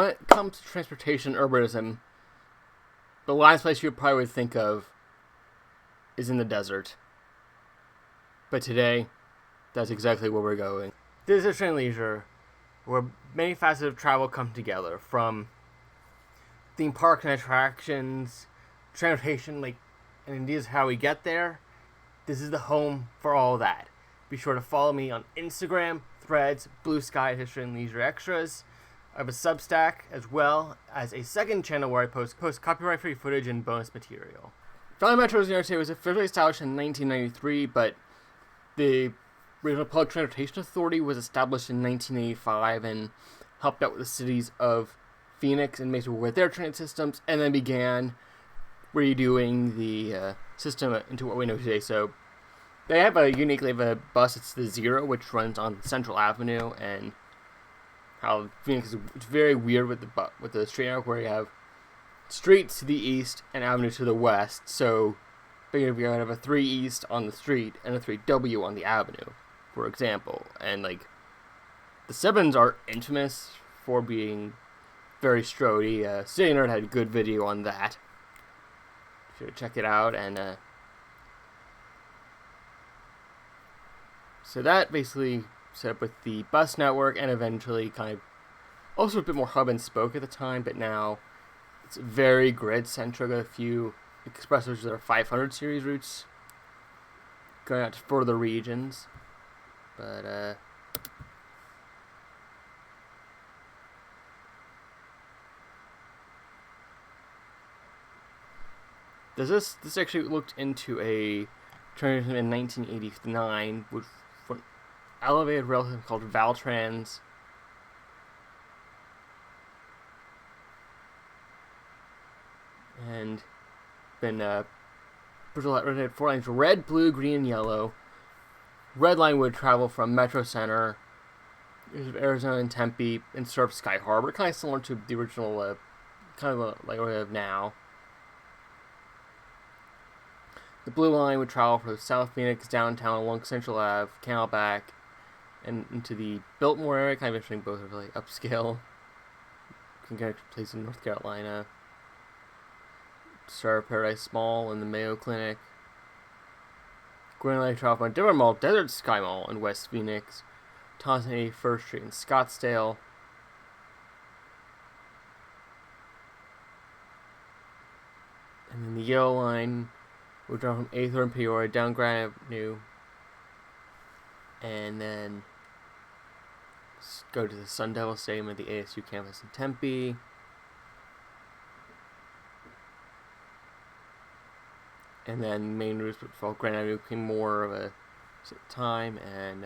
when it comes to transportation urbanism, the last place you probably would think of is in the desert. But today, that's exactly where we're going. This is History and Leisure, where many facets of travel come together, from theme parks and attractions, transportation, and ideas how we get there. This is the home for all of that. Be sure to follow me on Instagram, Threads, Blue Sky, History and Leisure Extras. I have a Substack, as well as a second channel where I post copyright-free footage and bonus material. Valley Metro's New York City was officially established in 1993, but the Regional Public Transportation Authority was established in 1985 and helped out with the cities of Phoenix and Mesa with their transit systems, and then began redoing the system into what we know today. So they have a bus. It's the Zero, which runs on Central Avenue, and how Phoenix is very weird with the street network, where you have streets to the east and avenues to the west. So you have a 3 east on the street and a 3W on the avenue, for example. And the 7s are infamous for being very strody. City Nerd had a good video on that. Should check it out. And so that basically set up with the bus network, and eventually kind of also a bit more hub and spoke at the time, but now it's very grid centric. A few expressways that are 500 series routes going out to further regions, but this actually looked into a transition in 1989 with an elevated rail system called Valtrans, and been had 4 lines: red, blue, green, and yellow. Red line would travel from Metro Center, Arizona and Tempe, and serve Sky Harbor, kind of similar to the original, like what we have now. The blue line would travel from South Phoenix downtown along Central Ave, Canalback, and into the Biltmore area, kind of interesting. Both are really upscale. Can get a place in North Carolina. Serve Paradise Mall and the Mayo Clinic. Green line travel from Denver Mall, Desert Sky Mall in West Phoenix, Thompson 81st Street in Scottsdale. And then the yellow line would drive from 8th and Peoria down Grand Avenue, and then go to the Sun Devil Stadium at the ASU campus in Tempe. And then main routes would follow Grand Avenue, became more of a time, and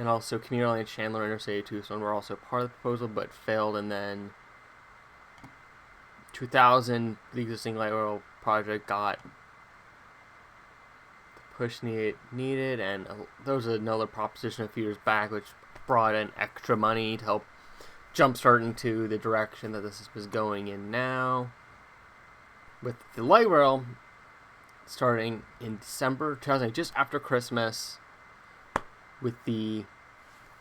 also Commuter Line and Chandler Interstate 2 were also part of the proposal, but failed. And then 2000, the existing light rail project got the push needed, and there was another proposition a few years back which brought in extra money to help jumpstart into the direction that this is going in now, with the light rail starting in December 2000, just after Christmas, with the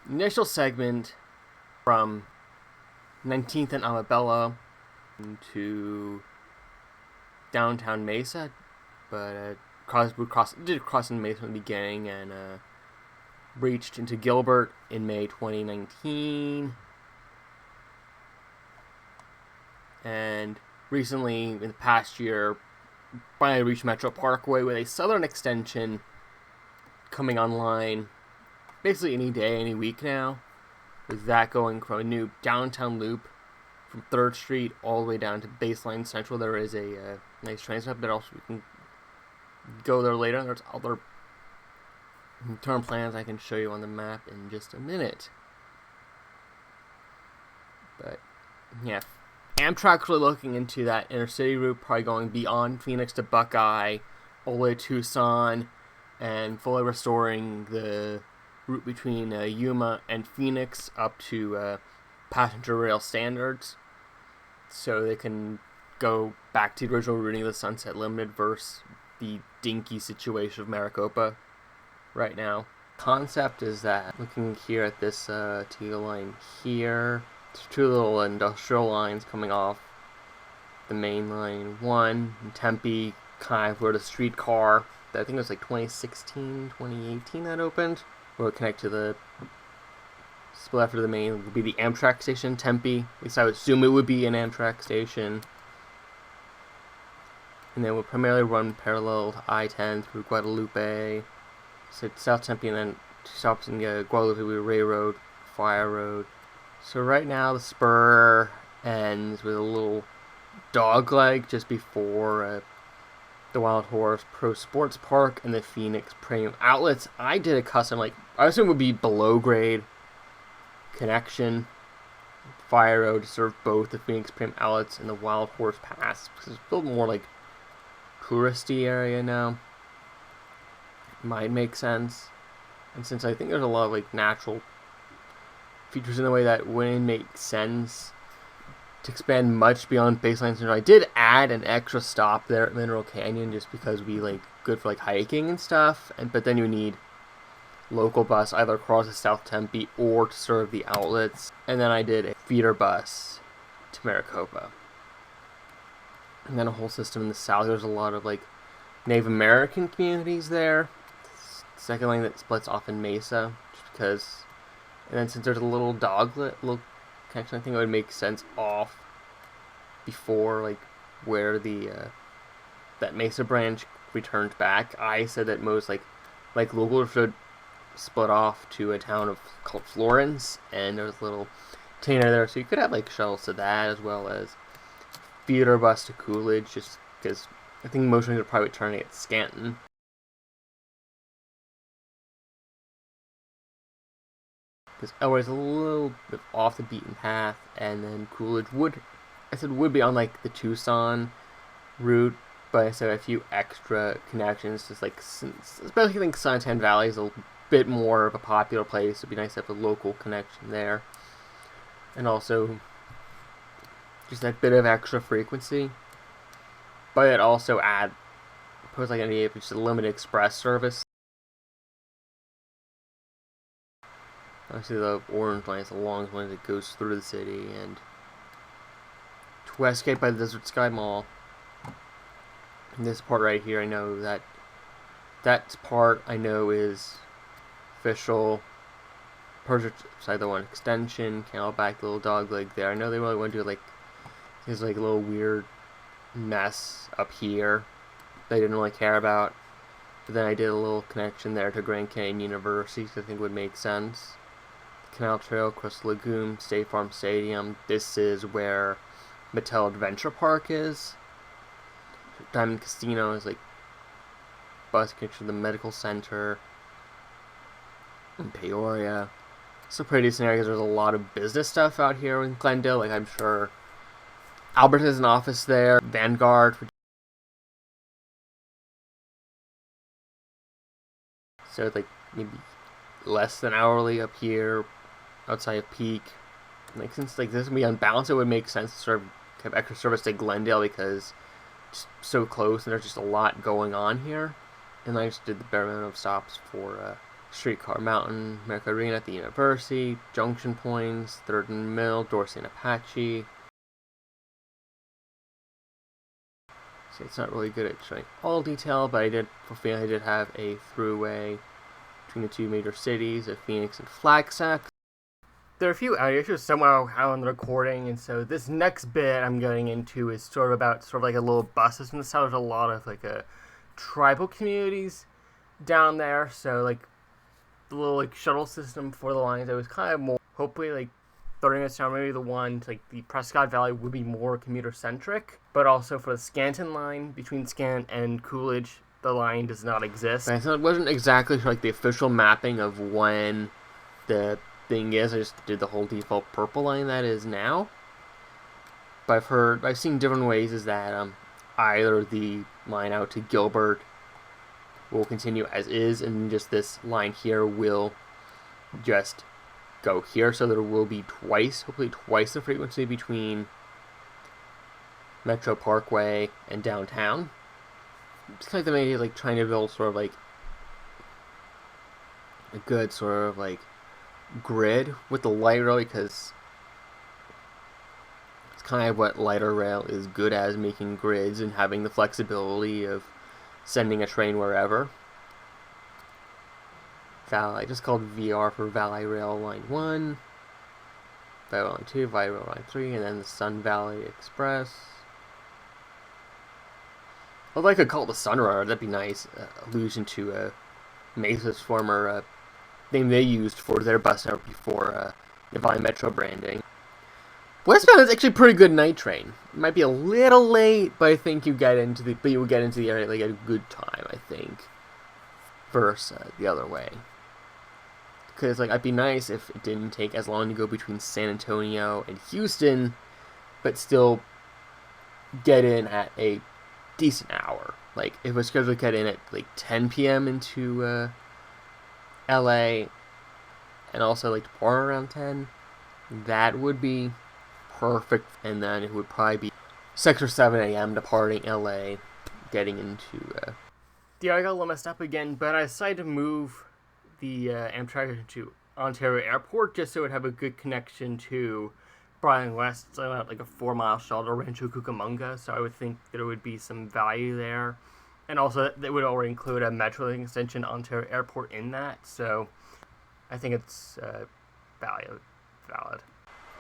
initial segment from 19th and Amabella to downtown Mesa, but did cross in Mesa in the beginning, and reached into Gilbert in May 2019, and recently, in the past year, finally reached Metro Parkway with a southern extension coming online basically any day, any week now, with that going from a new downtown loop from 3rd Street all the way down to Baseline Central. There is a nice train stop, but also we can go there later. There's other term plans I can show you on the map in just a minute. But yeah, Amtrak's really looking into that intercity route, probably going beyond Phoenix to Buckeye, all the way to Tucson, and fully restoring the route between Yuma and Phoenix up to passenger rail standards, so they can go back to the original routing of the Sunset Limited versus the dinky situation of Maricopa right now. concept is that, looking here at this teal line here, there's two little industrial lines coming off the main line. One in Tempe, kind of where the streetcar, that I think it was like 2016, 2018 that opened, where it connect to the split after the main would be the Amtrak station in Tempe. At least I would assume it would be an Amtrak station. And then would primarily run parallel to I-10 through Guadalupe, so South Tempe, and then stops in Guadalupe Ray Road, Fire Road. So right now the spur ends with a little dog leg just before the Wild Horse Pro Sports Park and the Phoenix Premium Outlets. I did a custom, like, I assume it would be below grade connection, Fire Road, to serve both the Phoenix Premium Outlets and the Wild Horse Pass, because it's a little more like touristy area now. Might make sense. And since I think there's a lot of like natural features in the way, that wouldn't make sense to expand much beyond baseline center. I did add an extra stop there at Mineral Canyon just because we like good for like hiking and stuff, but then you need local bus either across to South Tempe or to serve the outlets. And then I did a feeder bus to Maricopa. And then a whole system in the south. There's a lot of like Native American communities there. Second lane that splits off in Mesa, just because. And then since there's a little little connection, I think it would make sense off before like where the that Mesa branch returns back. I said that most like local should split off to a town called Florence, and there's a little container there, so you could have like shuttles to that as well as feeder bus to Coolidge, just because I think most of them are probably turning at Scranton. Because Elroy's a little bit off the beaten path, and then Coolidge would be on like the Tucson route, but I said a few extra connections, just like, especially I think Suntan Valley is a bit more of a popular place. It'd be nice to have a local connection there, and also just that bit of extra frequency. But it also put like an idea of just a limited express service. Obviously the orange line is the longest one that goes through the city, and to Westgate by the Desert Sky Mall. And this part right here, I know that part I know is official. Persia side the one extension, Camelback, the little dog leg there. I know they really want to do like there's like a little weird mess up here they didn't really care about. But then I did a little connection there to Grand Canyon University, so I think would make sense. Canal Trail, Crystal Lagoon, State Farm Stadium. This is where Mattel Adventure Park is. Diamond Casino is like bus connection to the medical center in Peoria. It's a pretty decent area because there's a lot of business stuff out here in Glendale. Like, I'm sure Albert has an office there. Vanguard. So it's like maybe less than hourly up here outside of peak. Like, since like this would be unbalanced, it would make sense to sort of have extra service to Glendale because it's so close and there's just a lot going on here. And I just did the bare minimum of stops for Streetcar Mountain, America Arena at the University, Junction Points, 3rd and Mill, Dorsey and Apache. So it's not really good at showing all detail, but I did have a throughway between the two major cities of Phoenix and Flagstaff. There are a few audio issues somehow on the recording, and so this next bit I'm going into is sort of like a little bus system. This how there's a lot of like tribal communities down there, so like the little like shuttle system for the lines, it was kind of more hopefully like 30 minutes down, maybe the one to, like the Prescott Valley would be more commuter centric, but also for the Scranton line between Scranton and Coolidge, the line does not exist. And so it wasn't exactly like the official mapping of when the thing is. I just did the whole default purple line that is now. But I've seen different ways is that either the line out to Gilbert will continue as is, and just this line here will just go here, so there will be hopefully twice the frequency between Metro Parkway and downtown. It's kind of the idea, like trying to build sort of like a good sort of like grid with the light rail, because it's kind of what lighter rail is good as, making grids and having the flexibility of sending a train wherever. Valley, just called VR for Valley Rail Line 1, Valley Rail Line 2, Valley Rail Line 3, and then the Sun Valley Express. Although I could call it the Sunrunner, that'd be nice. Allusion to Mesa's former name they used for their bus network before the Valley Metro branding. Westbound is actually a pretty good night train. It might be a little late, but I think you will get into the area like at a good time, I think, versus the other way. Because like, it'd be nice if it didn't take as long to go between San Antonio and Houston, but still get in at a decent hour. Like, if it was scheduled to get in at like 10 p.m. into LA, and also like depart around 10, that would be perfect. And then it would probably be 6 or 7 a.m. departing LA, getting into yeah, I got a little messed up again, but I decided to move the Amtrak to Ontario Airport just so it would have a good connection to Bryan West. So I had like a 4-mile shuttle to Rancho Cucamonga, so I would think there would be some value there. And also, they would already include a Metrolink extension Ontario Airport in that, so I think it's valid.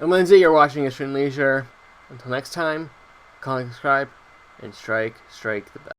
I'm Lindsay, you're watching History and Leisure. Until next time, comment, subscribe, and strike the bell.